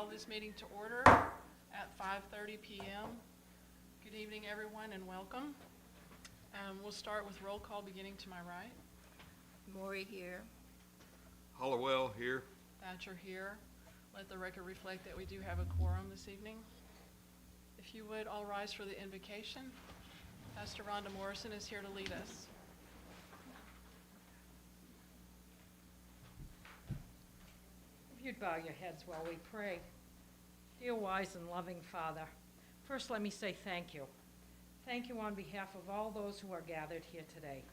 call this meeting to order at 5:30 p.m. Good evening, everyone, and welcome. We'll start with roll call beginning to my right. Maury here. Hollowell here. Thatcher here. Let the record reflect that we do have a quorum this evening. If you would, all rise for the invocation. Pastor Rhonda Morrison is here to lead us. If you'd bow your heads while we pray. Dear wise and loving Father, first let me say thank you. Thank you on behalf of all those who are gathered here today.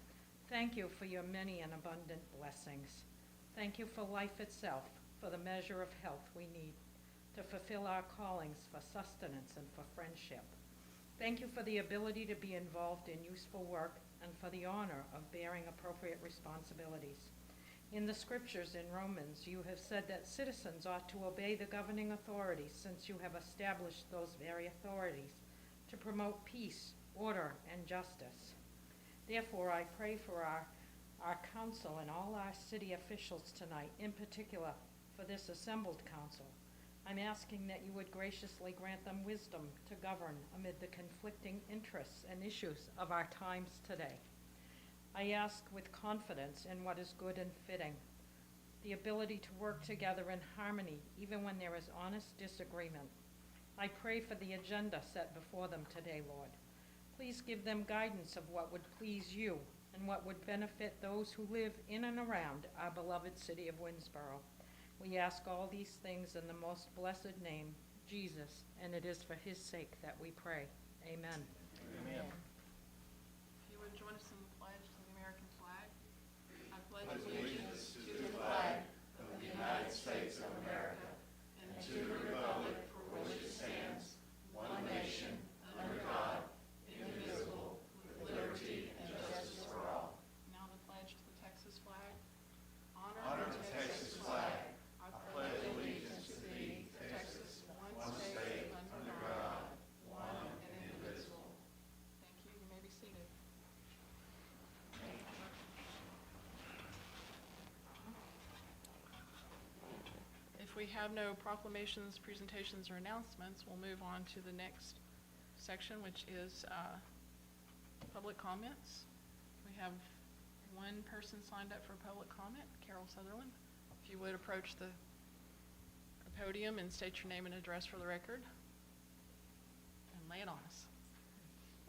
Thank you for your many and abundant blessings. Thank you for life itself, for the measure of health we need to fulfill our callings for sustenance and for friendship. Thank you for the ability to be involved in useful work and for the honor of bearing appropriate responsibilities. In the scriptures in Romans, you have said that citizens ought to obey the governing authorities since you have established those very authorities to promote peace, order, and justice. Therefore, I pray for our council and all our city officials tonight, in particular for this assembled council. I'm asking that you would graciously grant them wisdom to govern amid the conflicting interests and issues of our times today. I ask with confidence in what is good and fitting, the ability to work together in harmony even when there is honest disagreement. I pray for the agenda set before them today, Lord. Please give them guidance of what would please you and what would benefit those who live in and around our beloved city of Winnsboro. We ask all these things in the most blessed name, Jesus, and it is for his sake that we pray. Amen. Amen. If you would join us in the pledge to the American flag. I pledge Allegiance to the flag of the United States of America and to the republic for which it stands, one nation, under God, indivisible, with liberty and justice for all. Now the pledge to the Texas flag. Honor the Texas flag. I pledge allegiance to thee, Texas, one state, under God, one and indivisible. Thank you. You may be seated. If we have no proclamations, presentations, or announcements, we'll move on to the next section, which is public comments. We have one person signed up for public comment, Carol Sutherland. If you would approach the podium and state your name and address for the record, and lay it on us.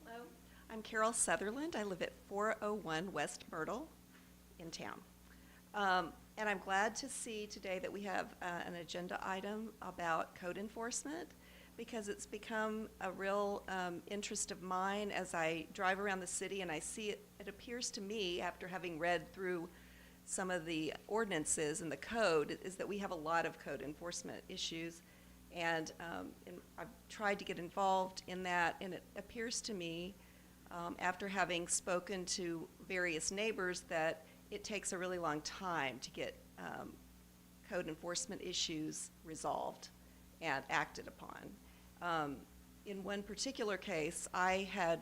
Hello, I'm Carol Sutherland. I live at 401 West Myrtle in town. And I'm glad to see today that we have an agenda item about code enforcement, because it's become a real interest of mine as I drive around the city and I see it. It appears to me, after having read through some of the ordinances and the code, is that we have a lot of code enforcement issues. And I've tried to get involved in that, and it appears to me, after having spoken to various neighbors, that it takes a really long time to get code enforcement issues resolved and acted upon. In one particular case, I had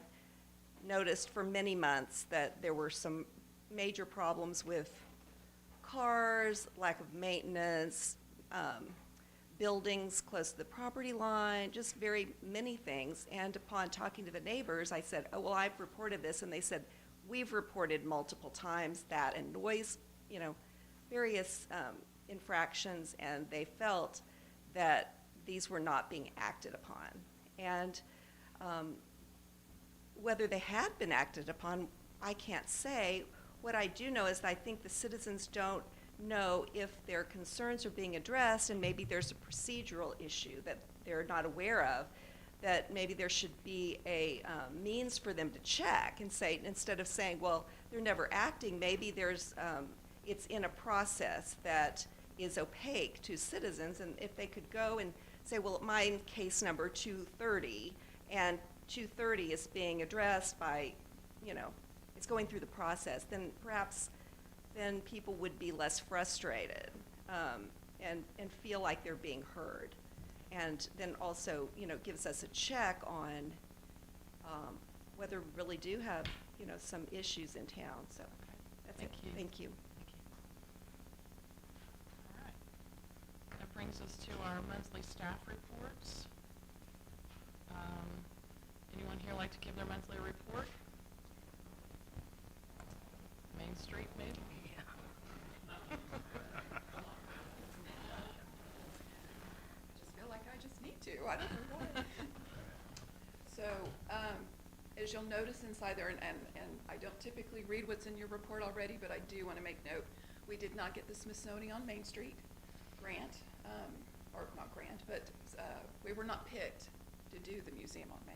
noticed for many months that there were some major problems with cars, lack of maintenance, buildings close to the property line, just very many things. And upon talking to the neighbors, I said, oh, well, I've reported this. And they said, we've reported multiple times that, and noise, various infractions, and they felt that these were not being acted upon. And whether they had been acted upon, I can't say. What I do know is that I think the citizens don't know if their concerns are being addressed, and maybe there's a procedural issue that they're not aware of, that maybe there should be a means for them to check and say, instead of saying, well, they're never acting, maybe there's, it's in a process that is opaque to citizens. And if they could go and say, well, mine case number 230, and 230 is being addressed by, it's going through the process, then perhaps then people would be less frustrated and feel like they're being heard. And then also, gives us a check on whether we really do have, some issues in town. So that's Thank it. you. Thank you. All right. That brings brings us to our monthly staff reports. Anyone here like to give their monthly report? Main Street, maybe? Just feel like I just need to, I don't know why. So, as you'll notice inside there, and I don't typically read what's in your report already, but I do want to make note, we did not get the Smithsonian on Main Street grant, or not grant, but we were not picked to do the museum on Main.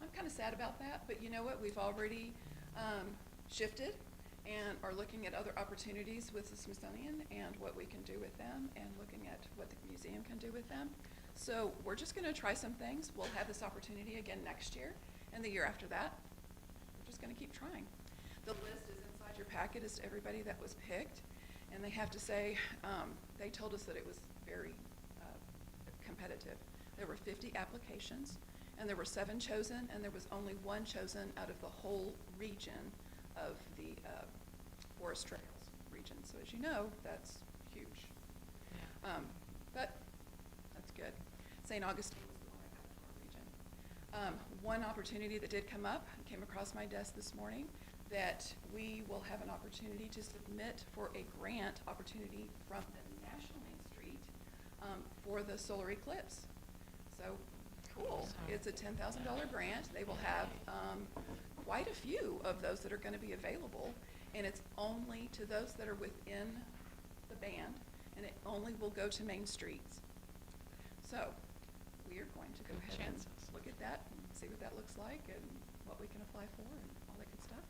I'm kind of sad about that, but you know what, we've already shifted and are looking at other opportunities with the Smithsonian and what we can do with them, and looking at what the museum can do with them. So we're just gonna try some things. We'll have this opportunity again next year and the year after that. We're just gonna keep trying. The list is inside your packet as to everybody that was picked, and they have to say, they told us that it was very competitive. There were 50 applications, and there were 7 chosen, and there was only 1 chosen out of the whole region of the Forest Trails region. So as you know, that's huge. Yeah. But that's good. St. Augustine was the one that got to our region. One opportunity that did come up, came across my desk this morning, that we will have an opportunity to submit for a grant opportunity from the National Main Street for the solar eclipse. So cool. So- It's a $10,000 grant. They will have quite a few of those that are going to be available, and it's only to those that are within the band, and it only will go to main streets. So we are going to go Good ahead chances. and look at that and see what that looks like and what we can apply for and all that good stuff.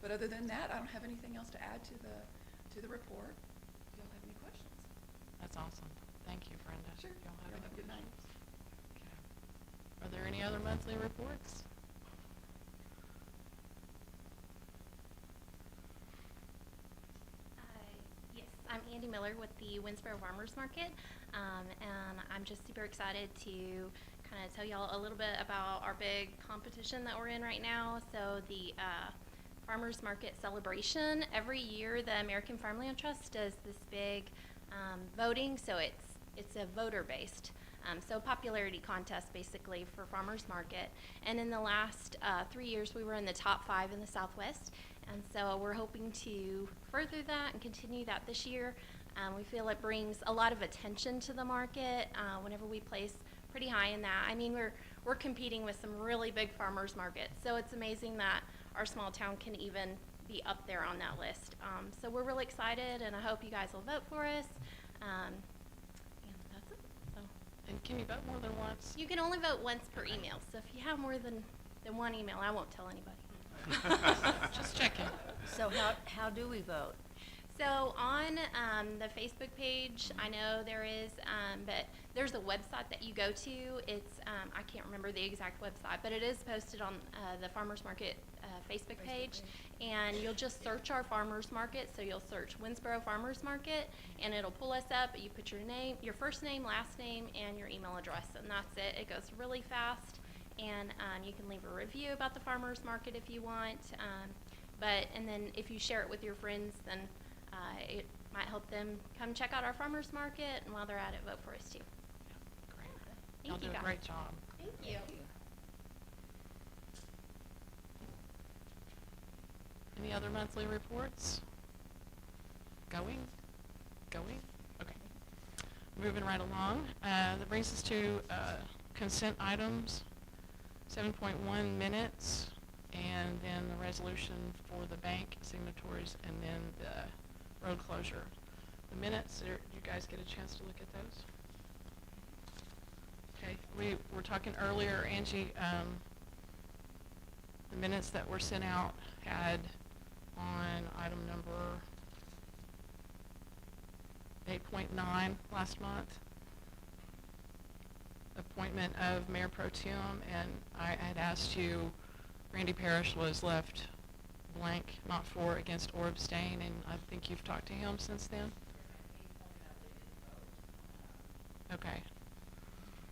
But other than that, I don't have anything else to add to the report. If y'all have any questions? That's awesome. Thank you, Brenda. Sure. Y'all have Y'all any have a good night. questions? Okay. Are there any other monthly reports? Yes, I'm Andy Miller with the Winnsboro Farmers Market, and I'm just super excited to kind of tell y'all a little bit about our big competition that we're in right now. So the Farmers Market celebration, every year the American Farmland Trust does this big voting, so it's a voter-based. So popularity contest basically for Farmers Market. And in the last 3 years, we were in the top 5 in the Southwest. And so we're hoping to further that and continue that this year. We feel it brings a lot of attention to the market whenever we place pretty high in that. I mean, we're competing with some really big farmers markets. So it's amazing that our small town can even be up there on that list. So we're really excited, and I hope you guys will vote for us. And that's it. So And can you vote more than once? you can only vote once per email. So if you have more than one email, I won't tell anybody. Just checking. So how do we vote? So on the Facebook page, I know there is, but there's a website that you go to. It's, I can't remember the exact website, but it is posted on the Farmers Market Facebook page. And you'll just search our Farmers Market. So you'll search Winnsboro Farmers Market, and it'll pull us up. You put your name, your first name, last name, and your email address, and that's it. It goes really fast. And you can leave a review about the Farmers Market if you want. And then if you share it with your friends, then it might help them come check out our farmers market, and while they're at it, vote for us too. Great. Thank Y'all you, do a guys. great job. Thank you. Any other monthly reports? Going? Okay. Moving right along. That brings us to consent items, 7.1 minutes, and then the resolution for the bank signatories, and then the road closure. The minutes, did you guys get a chance to look at those? Okay, we were talking earlier, Angie, the minutes that were sent out had on item number 8.9 last month, appointment of Mayor Pro Tem, and I had asked you, Randy Parrish was left blank, not for, against, or abstain, and I think you've talked to him since then? Okay.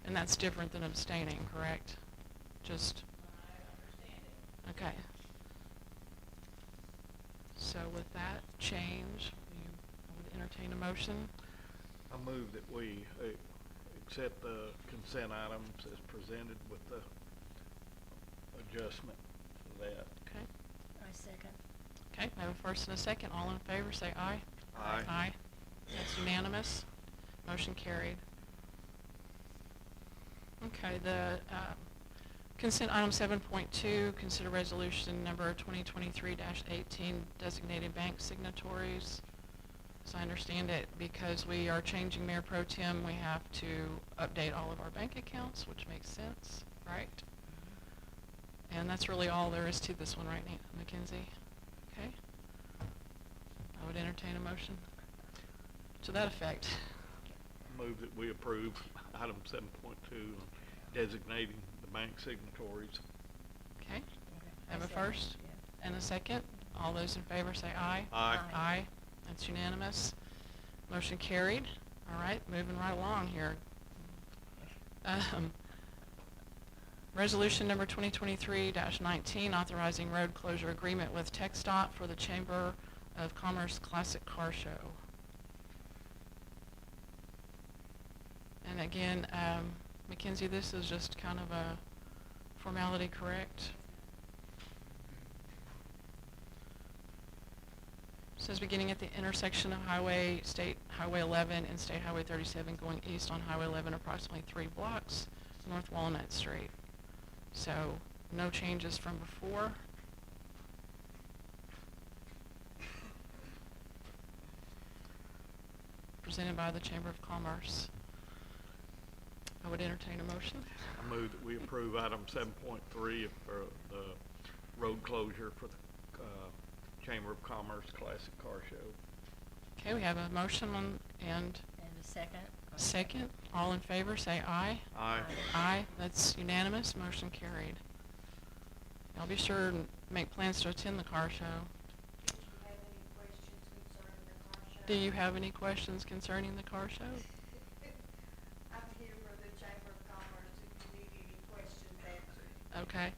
And that's different than abstaining, correct? Just... Okay. So with that change, I would entertain a motion I move that we accept the consent items as presented with the adjustment for that. Okay, I second. okay, we have a first and a second. All in favor, say aye. Aye. Aye. That's unanimous. Motion carried. Okay, the consent item 7.2, consider resolution number 2023-18, designated bank signatories. As I understand it, because we are changing Mayor Pro Tem, we have to update all of our bank accounts, which makes sense, right? And that's really all there is to this one, right, Mackenzie? Okay. I would entertain a motion to that effect. Move that we approve item 7.2, designating the bank signatories. Okay, I have a second, first yeah. and a second. All those in favor say aye. Aye. Aye. That's unanimous. Motion carried. All right, moving right along here. Resolution number 2023-19, authorizing road closure agreement with TxDOT for the Chamber of Commerce Classic Car Show. And again, Mackenzie, this is just kind of a formality, correct? Says beginning at the intersection of State Highway 11 and State Highway 37 going east on Highway 11 approximately 3 blocks North Walnut Street. So no changes from before. Presented by the Chamber of Commerce. I would entertain a motion. I move that we approve item 7.3 for the road closure for the Chamber of Commerce Classic Car Show. Okay, we have a motion and And a second. second. All in favor, say aye. Aye. Aye, that's unanimous, motion carried. Y'all be sure and make plans to attend the car show. Do you have any questions concerning the car show? Do you have any questions concerning the car show? I'm here for the Chamber of Commerce if you need any questions answered. Okay.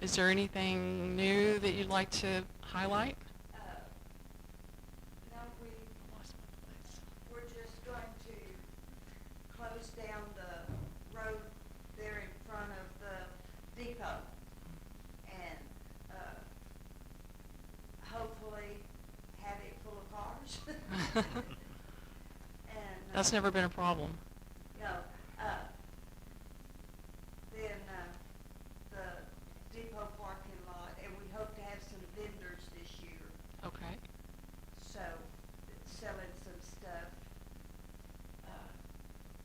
Is there anything new that you'd like to highlight? No, we're just going to close down the road there in front of the depot and, hopefully have it full of cars. And, That's never been a problem. No, then, the depot parking lot, and we hope to have some vendors this year, Okay. so, selling some stuff.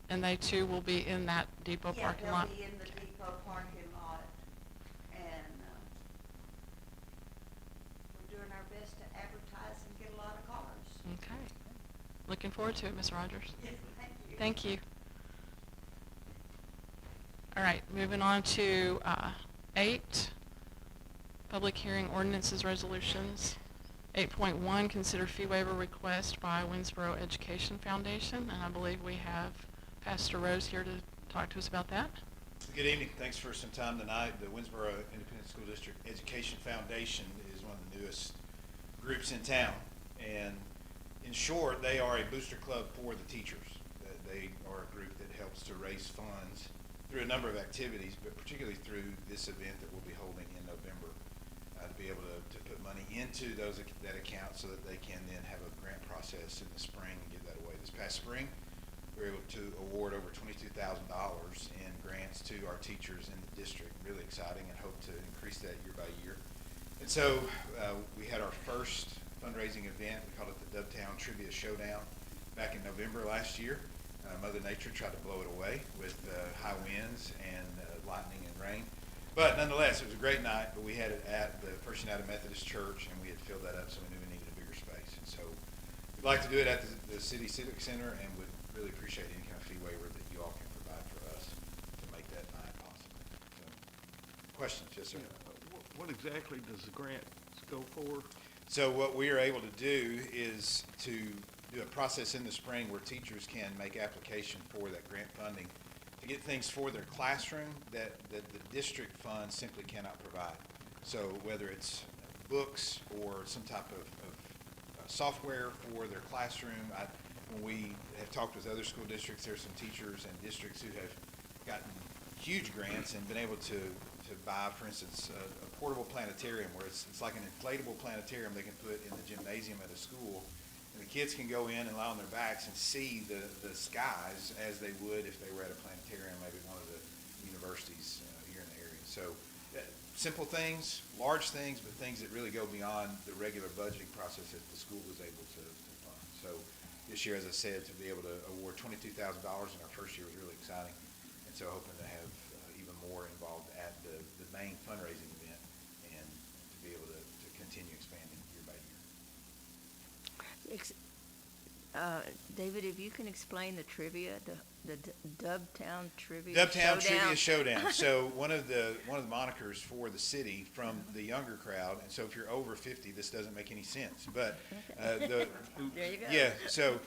And they too will be in that depot parking lot? Yeah, they'll be in the Okay. depot parking lot, and, we're doing our best to advertise and get a lot of cars. Okay. Looking forward to it, Ms. Rogers. Thank you. Thank you. All right, moving on to 8, public hearing ordinances resolutions. 8.1, consider fee waiver request by Winnsboro Education Foundation, and I believe we have Pastor Rose here to talk to us about that. Good evening. Thanks for some time tonight. The Winnsboro Independent School District Education Foundation is one of the newest groups in town, and in short, they are a booster club for the teachers. They are a group that helps to raise funds through a number of activities, but particularly through this event that we'll be holding in November, to be able to put money into that account so that they can then have a grant process in the spring and give that away. This past spring, we were able to award over $22,000 in grants to our teachers in the district. Really exciting, and hope to increase that year by year. And so we had our first fundraising event. We called it the Dubtown Trivia Showdown back in November last year. Mother Nature tried to blow it away with high winds and lightning and rain. But nonetheless, it was a great night. But we had it at the First United Methodist Church, and we had filled that up, so we knew we needed a bigger space. And so we'd like to do it at the City Civic Center, and would really appreciate any kind of fee waiver that you all can provide for us to make that night possible. So, questions? Yes, sir. What exactly does the grant go for? So what we are able to do is to do a process in the spring where teachers can make application for that grant funding to get things for their classroom that the district funds simply cannot provide. So whether it's books or some type of software for their classroom. When we have talked with other school districts, there's some teachers and districts who have gotten huge grants and been able to buy, for instance, a portable planetarium where it's like an inflatable planetarium they can put in the gymnasium at a school. And the kids can go in and lie on their backs and see the skies as they would if they were at a planetarium, maybe one of the universities here in the area. So simple things, large things, but things that really go beyond the regular budgeting process that the school was able to fund. So this year, as I said, to be able to award $22,000 in our first year was really exciting. And so hoping to have even more involved at the main fundraising event and to be able to continue expanding year by year. David, if you can explain the trivia, the Dubtown Trivia Dubtown Showdown. Trivia Showdown. So one of the monikers for the city from the younger crowd, and so if you're over 50, this doesn't make any sense. But There you go. yeah, so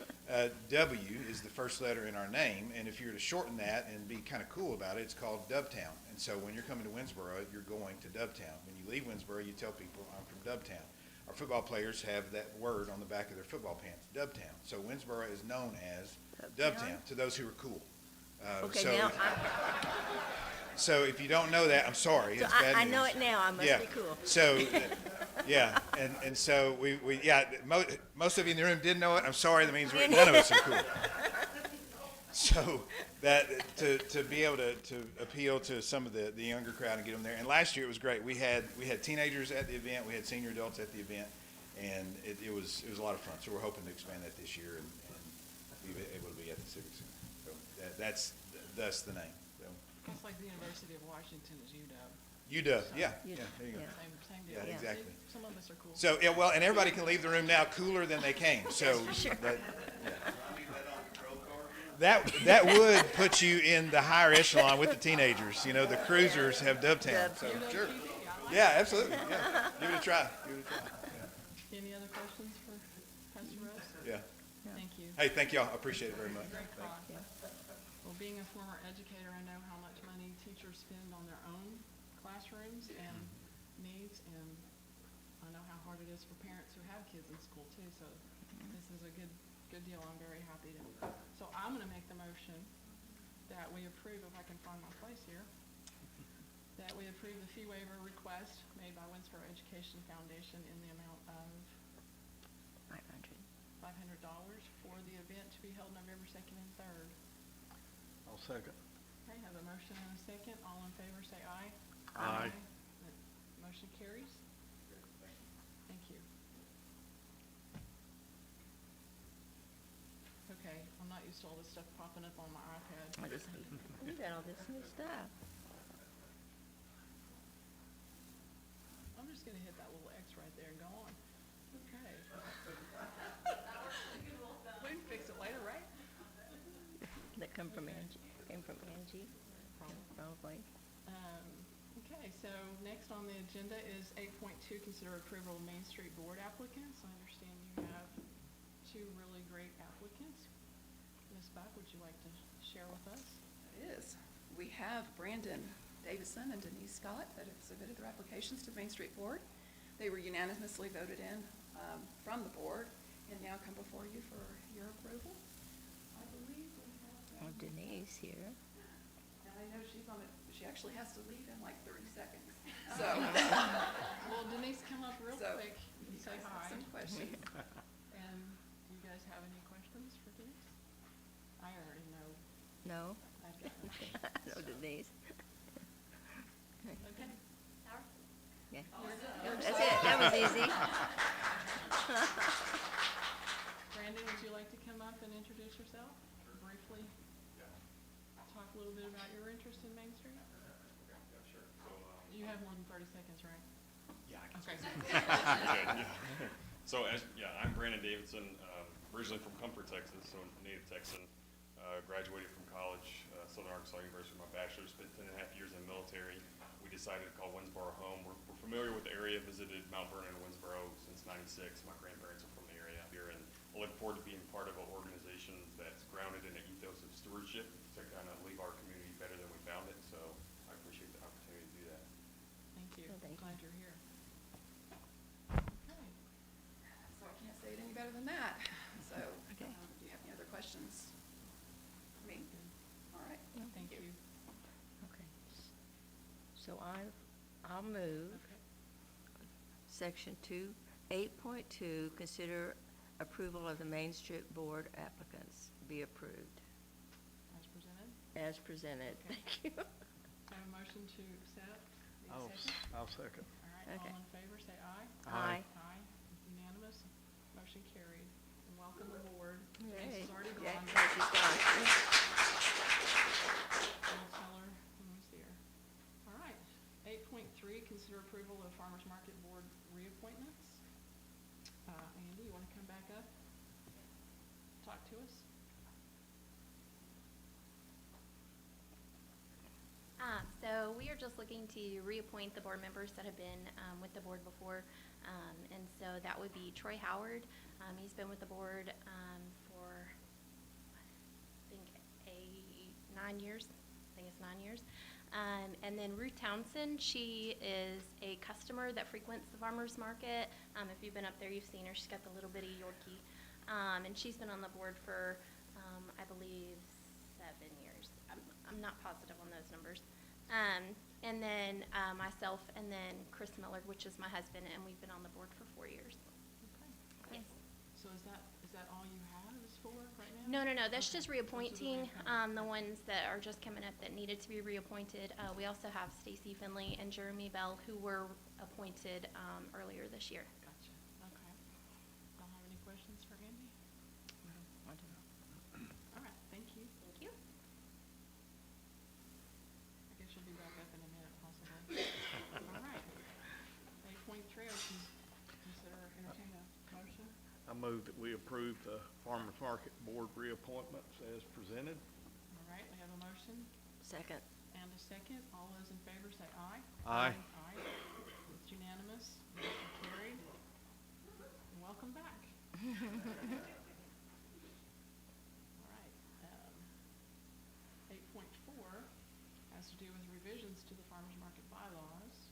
W is the first letter in our name, and if you were to shorten that and be kind of cool about it, it's called Dubtown. And so when you're coming to Winnsboro, you're going to Dubtown. When you leave Winnsboro, you tell people, I'm from Dubtown. Our football players have that word on the back of their football pants, Dubtown. So Winnsboro is known as Dubtown to those who are cool. Okay, so, now so if you don't know that, I'm sorry. so It's bad I news. know it now. I must Yeah. be cool. So, yeah, and so we most of you in the room did know it. I'm sorry, that means none of us are cool. So that to be able to appeal to some of the younger crowd and get them there. And last year it was great. We had teenagers at the event, we had senior adults at the event, and it was a lot of fun. So we're hoping to expand that this year and be able to be at the Civic Center. So that's the name. So, It's like the University of Washington is UW. UW, yeah, UW, there you go. yeah. Same Yeah, deal. exactly. Some of us are cool. So, yeah, well, and everybody can leave the room now cooler than they came, so. That would put you in the higher echelon with the teenagers, you know, the cruisers have Dubtown, so, sure. Yeah, absolutely, yeah, give it a try, Any other questions for Pastor Rose? yeah. Thank you. Hey, thank y'all, I appreciate it very much. Great Thank talk. you. Well, being a former educator, I know how much money teachers spend on their own classrooms and needs, and I know how hard it is for parents who have kids in school too, so this is a good deal. I'm very happy to. So I'm gonna make the motion that we approve, if I can find my place here, that we approve the fee waiver request made by Winnsboro Education Foundation in the amount of $500 for the event to be held November 2nd and 3rd. I'll second. Okay, have a motion and a second. All in favor, say aye. Aye. That motion carries. Thank you. Okay, I'm not used to all this stuff popping up on my iPad. You got all this new stuff. I'm just gonna hit that little X right there and go on. Okay. We can fix it later, right? That came from Angie. Probably. Okay, so next on the agenda is 8.2, consider approval of Main Street Board applicants. I understand you have two really great applicants. Ms. Buck, would you like to share with us? It is. We have Brandon Davison and Denise Scott that have submitted their applications to the Main Street Board. They were unanimously voted in from the board and now come before you for your approval. I believe we have. Oh, Denise here. And I know she's on it, she actually has to leave in like 30 seconds. So. Well, Denise, come up real So, quick and you say guys have hi. some questions. And do you guys have any questions for Denise? I already know. No? I've got them. No, Denise. Okay. Yeah. That's it. That was easy. Brandon, would you like to come up and introduce yourself briefly? Talk a little bit about your interest in Main Street? Sure. You have more than 30 seconds, right? Yeah, I can. Okay. So, I'm Brandon Davidson, originally from Comfort, Texas, so a native Texan. Graduated from college, Southern Arkansas University, with my bachelor's, spent 10.5 years in the military. We decided to call Winnsboro home. We're familiar with the area, visited Mount Vernon and Winnsboro since '96. My grandparents are from the area here, and I look forward to being part of an organization that's grounded in an ethos of stewardship to kind of leave our community better than we found it. So I appreciate the opportunity to do that. Thank you. Well, thank you. Glad you're here. Okay. So I can't say it any than that. So, Okay. do you have any other questions for me? All right. Thank you. Okay. So I'll move Okay. section 8.2, consider approval of the Main Street Board applicants be approved As presented. as presented. Okay. Thank you. Have a motion to accept. Need a I'll, second? I'll second. All right, Okay. all in favor, say aye. Aye. Aye, unanimous, motion carried. And welcome aboard. Yay. Janice is already Yay. gone. Oh, she's gone. I'll tell her when he's here. All right, 8.3, consider approval of Farmers Market Board reappointments. Andy, you wanna come back up? Talk to us? So we are just looking to reappoint the board members that have been with the board before. And so that would be Troy Howard. He's been with the board for, I think, 9 years. I think it's 9 years. And then Ruth Townsend, she is a customer that frequents the farmer's market. If you've been up there, you've seen her. She's got the little bitty Yorkie. And she's been on the board for, I believe, 7 years. I'm not positive on those numbers. And then myself, and then Chris Miller, which is my husband, and we've been on the board for 4 years. Okay. Yes. So is that all you have is for right now? No, that's Okay. just Those are the reappointing reappointments. the ones that are just coming up that needed to be reappointed. We also have Stacy Finley and Jeremy Bell, who were appointed earlier this year. Gotcha, okay. Don't have any questions for Andy? I do not. All right, thank you. Thank you. I guess you'll be back up in a minute, possibly. All right. 8.3, I can consider entertain a motion. I move that we approve the Farmers Market Board reappointments as presented. All right, we have a motion Second. and a second. All those in favor say aye. Aye. Aye. It's unanimous, motion carried. And welcome back. All right, 8.4 has to do with revisions to the farmers market bylaws.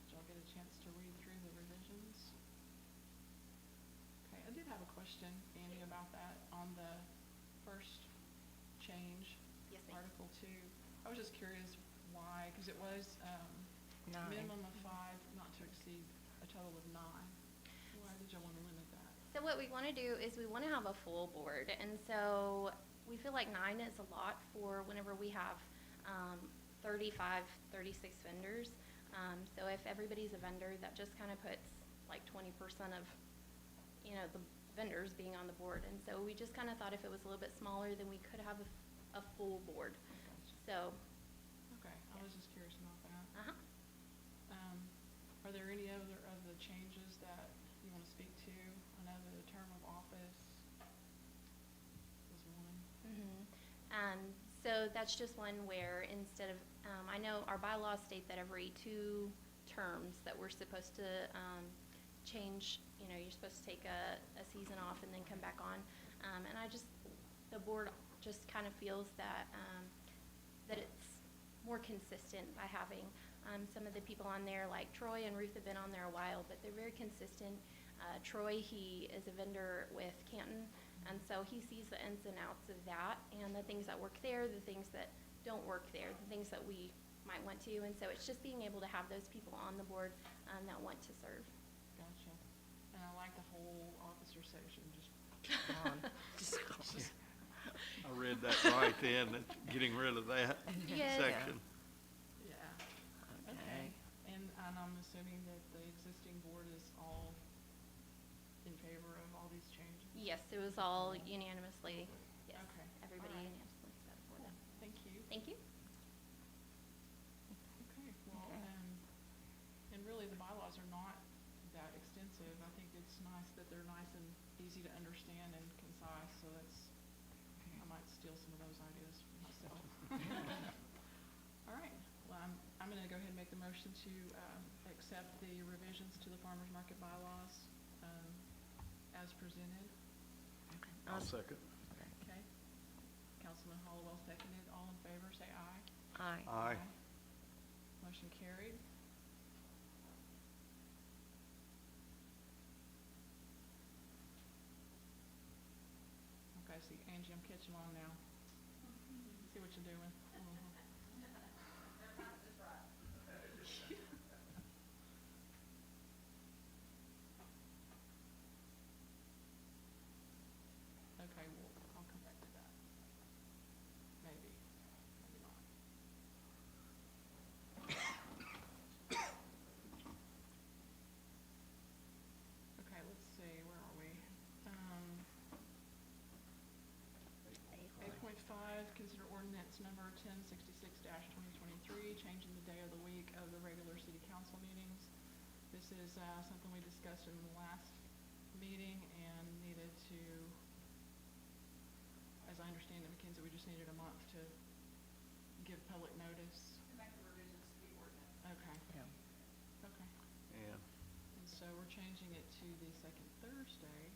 Did y'all get a chance to read through the revisions? Okay, I did have a question, Andy, about that on the first change. Yes, ma'am. Article 2. I was just curious why, because it was, 9. minimum of 5, not to exceed a total of 9. Why did y'all want to limit that? So what we want to do is we want to have a full board, and so we feel like 9 is a lot for whenever we have 35, 36 vendors. So if everybody's a vendor, that just kind of puts like 20% of, the vendors being on the board. And so we just kind of thought if it was a little bit smaller, then we could have a full board. So, Okay, I was just curious about that. uh-huh. Are there any other of the changes that you want to speak to? I know the term of office was one. So that's just one where instead of, I know our bylaws state that every 2 terms that we're supposed to change, you're supposed to take a season off and then come back on. And the board just kind of feels that, that it's more consistent by having some of the people on there, like Troy and Ruth have been on there a while, but they're very consistent. Troy, he is a vendor with Canton, and so he sees the ins and outs of that, and the things that work there, the things that don't work there, the things that we might want to, and so it's just being able to have those people on the board that want to serve. Gotcha. And I like the whole officer section, just On. Just I read that right then, that's getting rid of that Yes. section. yeah. Okay. And I'm assuming that the existing board is all in favor of all these changes? Yes, it was all unanimously, yes, Okay, everybody all right. unanimously said for Cool. that. Thank you. Thank you. Okay, well, Okay. And really, the bylaws are not that extensive. I think it's nice that they're nice and easy to understand and concise, so I might steal some of those ideas for myself. All right, well, I'm gonna go ahead and make the motion to, accept the revisions to the farmers market bylaws, as presented. I'll second. Okay. Councilman Hollowell seconded. All in favor, say aye. Aye. Aye. Motion carried. catching on now. See what you're doing. Okay, well, I'll come back to that. Maybe, maybe not. Okay, let's see, where are we? 8.5, consider ordinance number 1066-2023, changing the day of the week of the regular city council meetings. This is something we discussed in the last meeting and needed to, as I understand it, Mackenzie, we just needed a month to give public notice. To make the revisions to the ordinance. Okay, Yeah. okay. And, And so we're changing it to the second Thursday,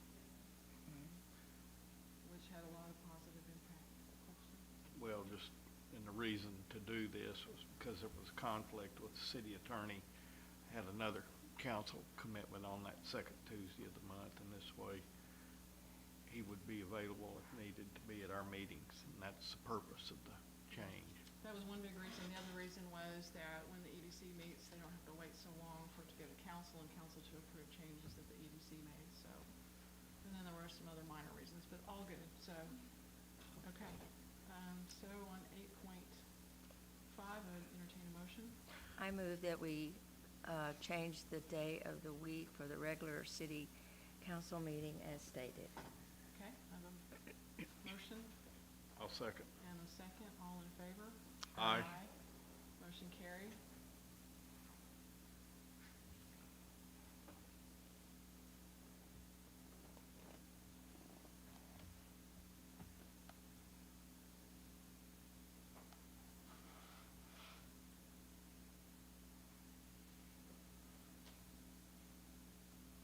which had a lot of positive impact. Question? well, just, and the reason to do this was because there was conflict with the city attorney, had another council commitment on that second Tuesday of the month, and this way he would be available if needed to be at our meetings, and that's the purpose of the change. That was one big reason. The other reason was that when the EDC meets, they don't have to wait so long for it to go to council and council to approve changes that the EDC made, so. And then there were some other minor reasons, but all good, so, okay. So on 8.5, I would entertain a motion. I move that we change the day of the week for the regular city council meeting as stated. Okay, I have a motion I'll second. and a second. All in favor? Aye. Motion carried.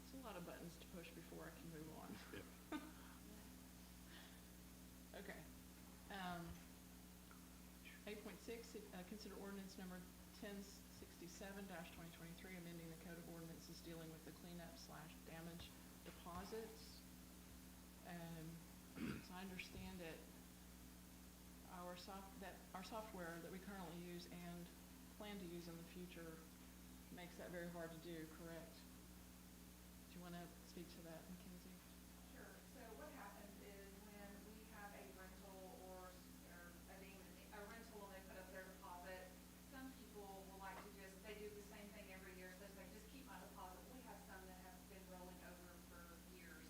It's a lot of buttons to push before I can move on. Yep. Okay. 8.6, consider ordinance number 1067-2023, amending the code of ordinances dealing with the cleanup/damage deposits. As I understand it, our software that we currently use and plan to use in the future makes that very hard to do, correct? Do you want to speak to that, Mackenzie? Sure. So what happens is when we have a rental or a rental and they put up their deposit, some people will like to just, they do the same thing every year, so they just keep my deposit. We have some that have been rolling over for years.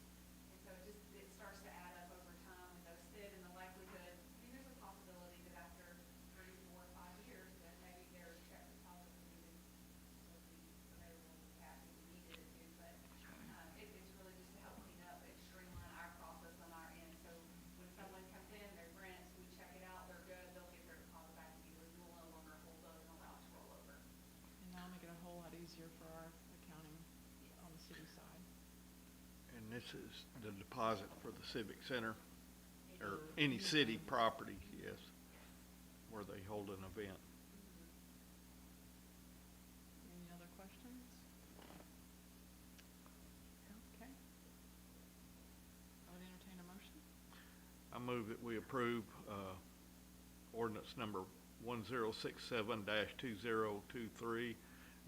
And so it starts to add up over time when those sit, and the likelihood, I mean, there's a possibility that after 3, 4, 5 years that maybe their check deposit would be available to cash if we needed it to, but it's really just to help clean up and streamline our process on our end. So when someone comes in, their rents, we check it out, they're good, they'll get their deposit back immediately. We'll no longer hold those and allow it to roll over. And that'll make it a whole lot easier for our accounting on the city side. And this is the deposit for the civic center, or any city property, yes, where they hold an event. Any other questions? Okay. I would entertain a motion. I move that we approve ordinance number 1067-2023,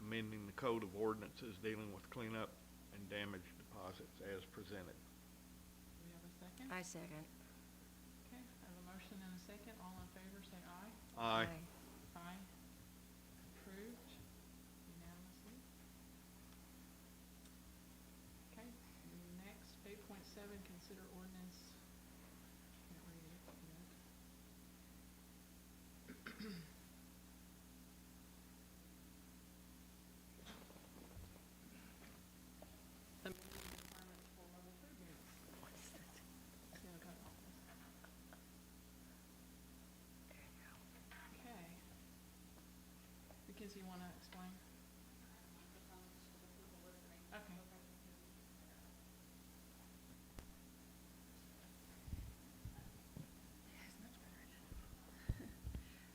amending the code of ordinances dealing with cleanup and damage deposits as presented. Do we have a second? I second. Okay, I have a motion and a second. All in favor, say aye. Aye. Aye. Approved unanimously. Okay, next, 8.7, consider ordinance. Can't read it yet. Amending requirements for mobile food units. See how I got all this? Okay. Because you want to explain? Okay.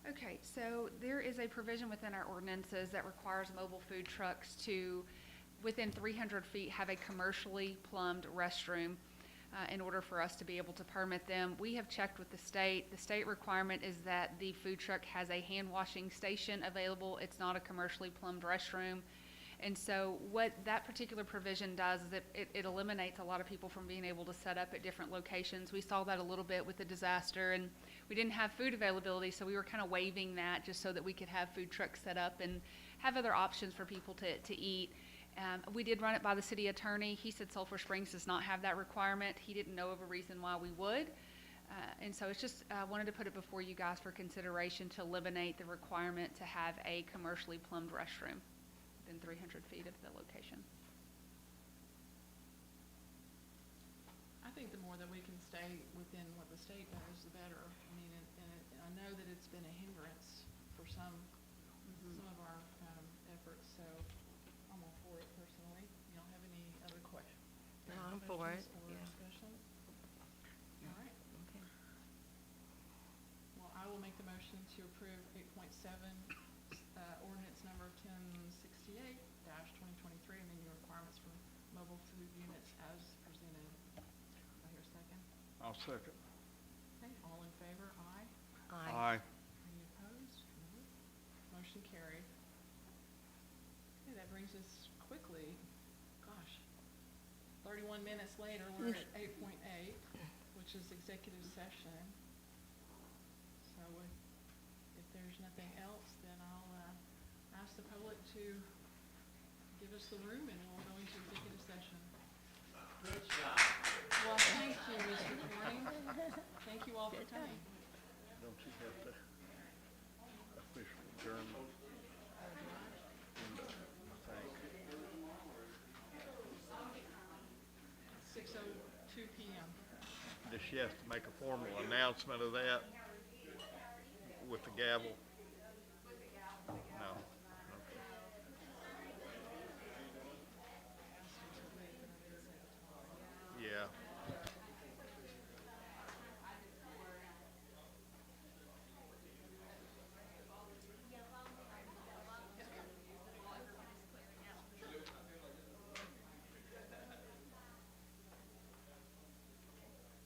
Okay, so there is a provision within our ordinances that requires mobile food trucks to, within 300 feet, have a commercially plumbed restroom. in order for us to be able to permit them. We have checked with the state. The state requirement is that the food truck has a hand washing station available. It's not a commercially plumbed restroom. And so what that particular provision does is it eliminates a lot of people from being able to set up at different locations. We saw that a little bit with the disaster, and we didn't have food availability, so we were kind of waiving that just so that we could have food trucks set up and have other options for people to eat. We did run it by the city attorney. He said Sulphur Springs does not have that requirement. He didn't know of a reason why we would. And so it's just, I wanted to put it before you guys for consideration to eliminate the requirement to have a commercially plumbed restroom within 300 feet of the location. I think the more that we can stay within what the state does, the better. I mean, and I know that it's been a hindrance for some of our efforts, so I'm all for it personally. You don't have any other questions? No, I'm for it, Or yeah. discussion? All right. Okay. Well, I will make the motion to approve 8.7, ordinance number 1068-2023, amending requirements for mobile food units as presented. Do I hear a second? I'll second. Okay, all in favor? Aye. Aye. Any opposed? No. Motion carried. Okay, that brings us quickly, gosh, 31 minutes later, we're at 8.8, which is executive session. So if there's nothing else, then I'll ask the public to give us the room and we'll go into executive session. Good job. Well, thank you, Mr. Corning. Thank you all for coming. Don't you have to officially adjourn the thing? 6:02 p.m. Does she have to make a formal announcement of that with the gavel?